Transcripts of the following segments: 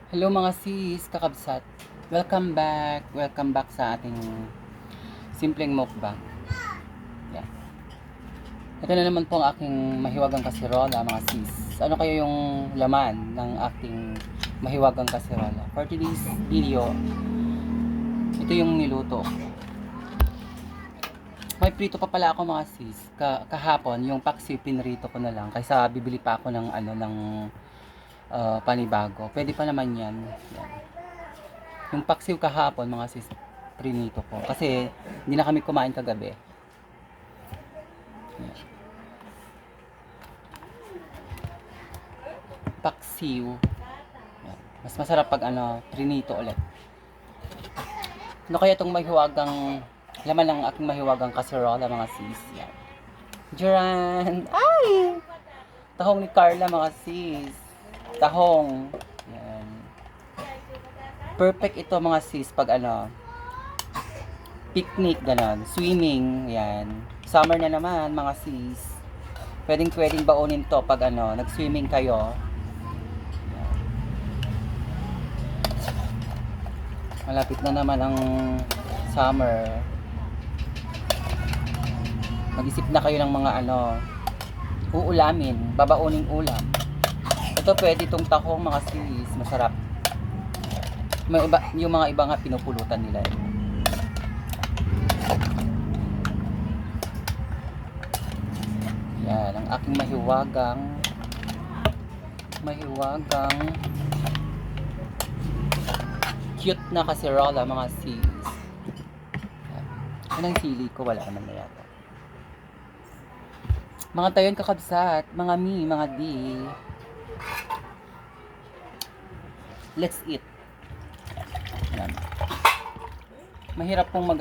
Hello mga sis, kakabsat. Welcome back sa ating simpleng mukbang. Yan. Ito na naman po ang aking mahiwagang kasirola mga sis. Ano kaya yung laman ng aking mahiwagang kasirola? For today's video, ito yung niluto. May prito pa pala ako mga sis. Kahapon, yung paksi pinrito ko na lang kaysa bibili pa ako ng panibago. Pwede pa naman yan. Yan. Yung paksiw kahapon mga sis, prinito ko. Kasi hindi na kami kumain kagabi. Yan. Paksiw. Yan. Mas masarap pag prinito ulit. Ano kaya itong mahiwagang, laman ng aking mahiwagang kaserola mga sis. Yan. Duran! Ay! Tahong ni Carla mga sis. Tahong. Yan. Perfect ito mga sis pag picnic, ganon, swimming, yan. Summer na naman mga sis. Pwedeng baunin to pag nag-swimming kayo. Yan. Malapit na naman ang summer. Mag-isip na kayo ng mga uulamin, babauning ulam. Ito pwede itong tahong mga sis, masarap. May iba, yung mga iba nga pinupulutan nila. Yan, ang aking mahiwagang cute na kaserola mga sis. Yan ang sili ko, wala naman na yata. Mga tayon kakabsat, mga mga di. Let's eat. Yan. Mahirap pong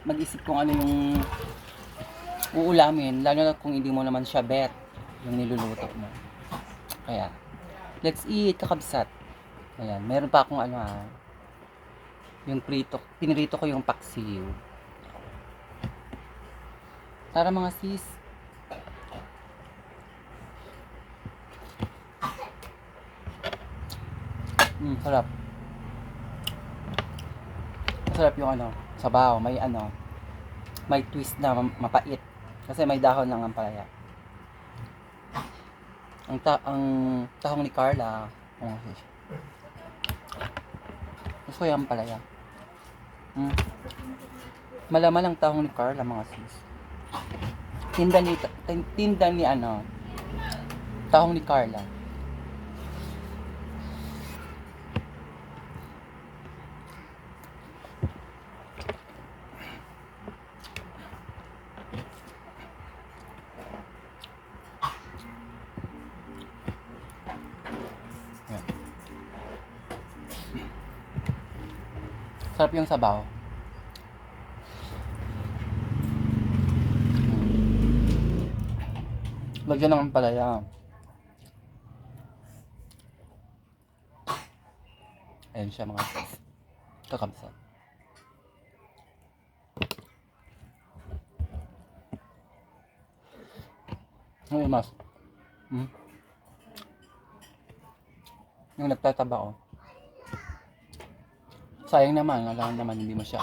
mag-isip kung ano yung uulamin, lalo na kung hindi mo naman siya bet yung niluluto mo. Kaya, let's eat kakabsat. Ayan, meron pa akong yung pinrito ko yung paksiw. Tara mga sis. Sarap. Masarap yung sabaw, may twist na mapait kasi may dahon ng ampalaya. Ang tahong ni Carla, gusto ko yung ampalaya. Malaman ang tahong ni Carla mga sis. Tinda ni tahong ni Carla. Sarap yung sabaw. Lagyan ng ampalaya. Ayan siya mga sis. Kakabsat. Ano yung mas? Yung nagtataba ko. Sayang naman, alam naman hindi mo siya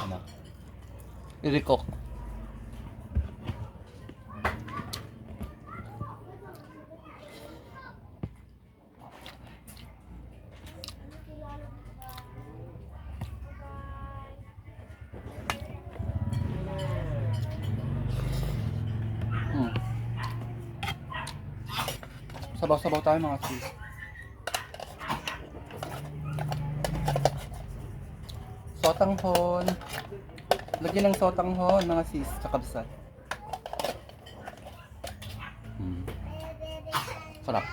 i-recook. Sabaw-sabaw tayo mga sis. Sotanghon. Lagyan ng sotanghon mga sis, kakabsat. Sarap.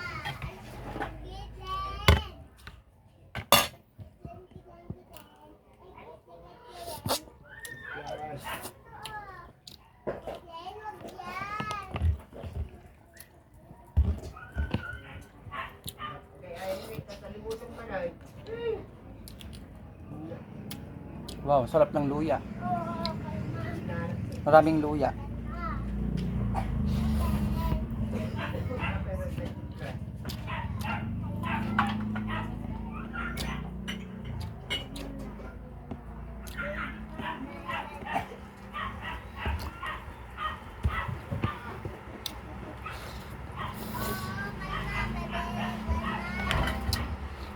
Wow, sarap ng luya. Maraming luya.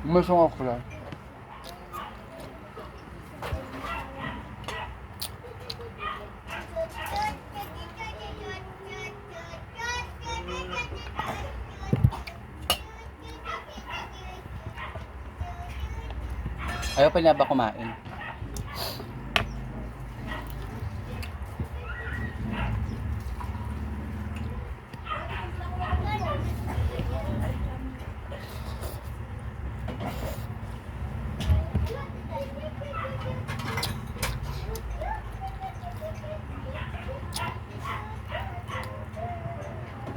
Masong okra. Ayaw pa niya ba kumain?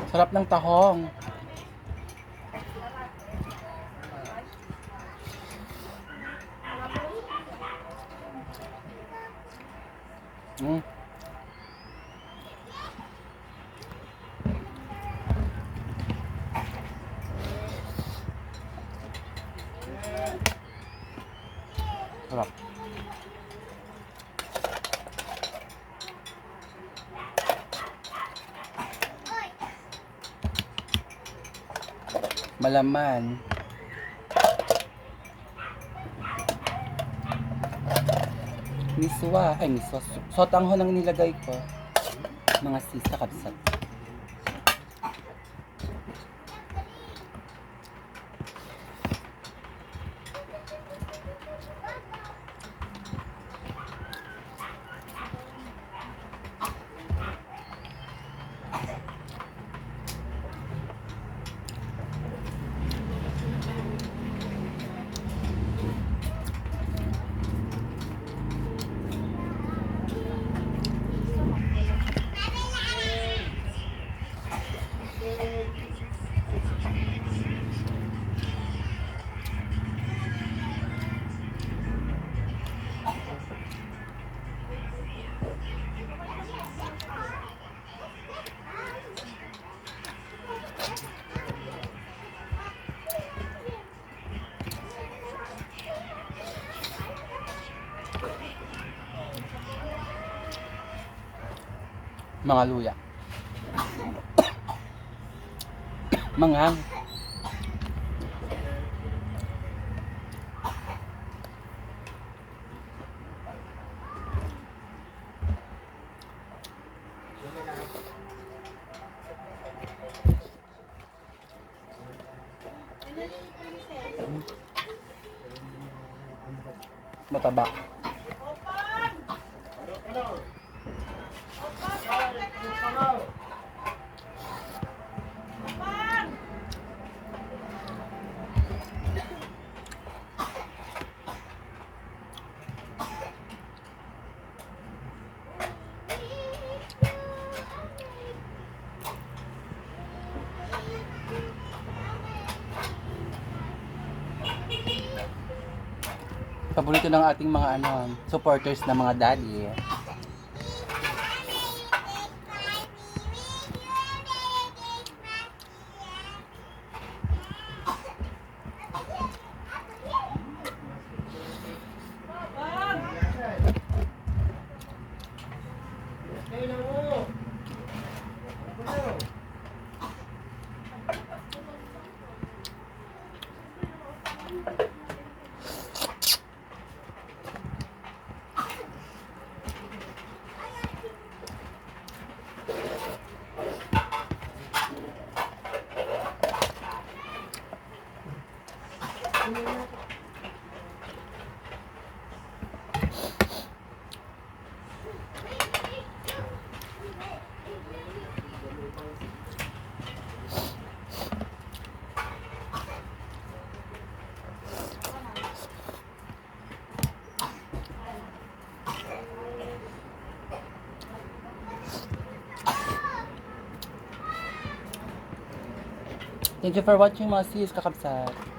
Sarap ng tahong. Mm. Sarap. Malaman. Miswa. Ay, miswa. Sotanghon ang nilagay ko. Mga sisa kabsat. Mga luya. Mga mataba. Paborito ng ating mga supporters na mga daddy. Thank you for watching mga sis kakabsat.